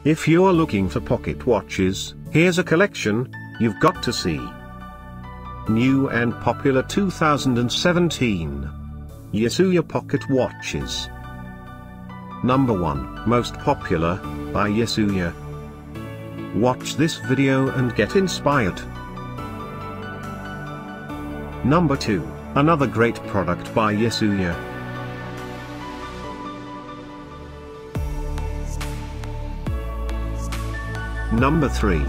If you're looking for pocket watches, here's a collection you've got to see. New and popular 2017 Yisuya pocket watches. Number 1, most popular, by Yisuya. Watch this video and get inspired. Number 2, another great product by Yisuya. Number 3.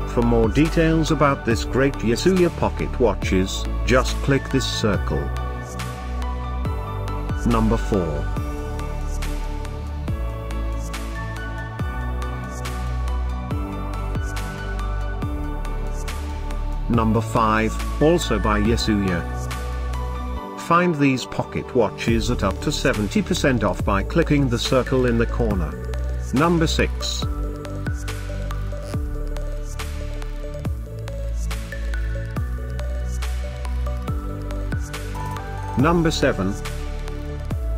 For more details about this great Yisuya pocket watches, just click this circle. Number 4. Number 5, also by Yisuya. Find these pocket watches at up to 70% off by clicking the circle in the corner. Number 6. Number 7.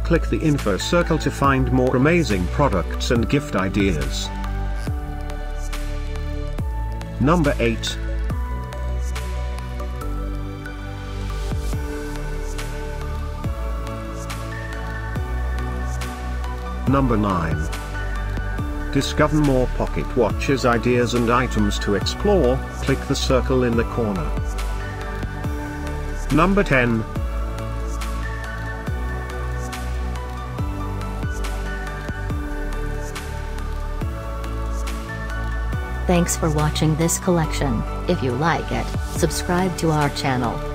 Click the info circle to find more amazing products and gift ideas. Number 8. Number 9. Discover more pocket watches ideas and items to explore, click the circle in the corner. Number 10. Thanks for watching this collection. If you like it, subscribe to our channel.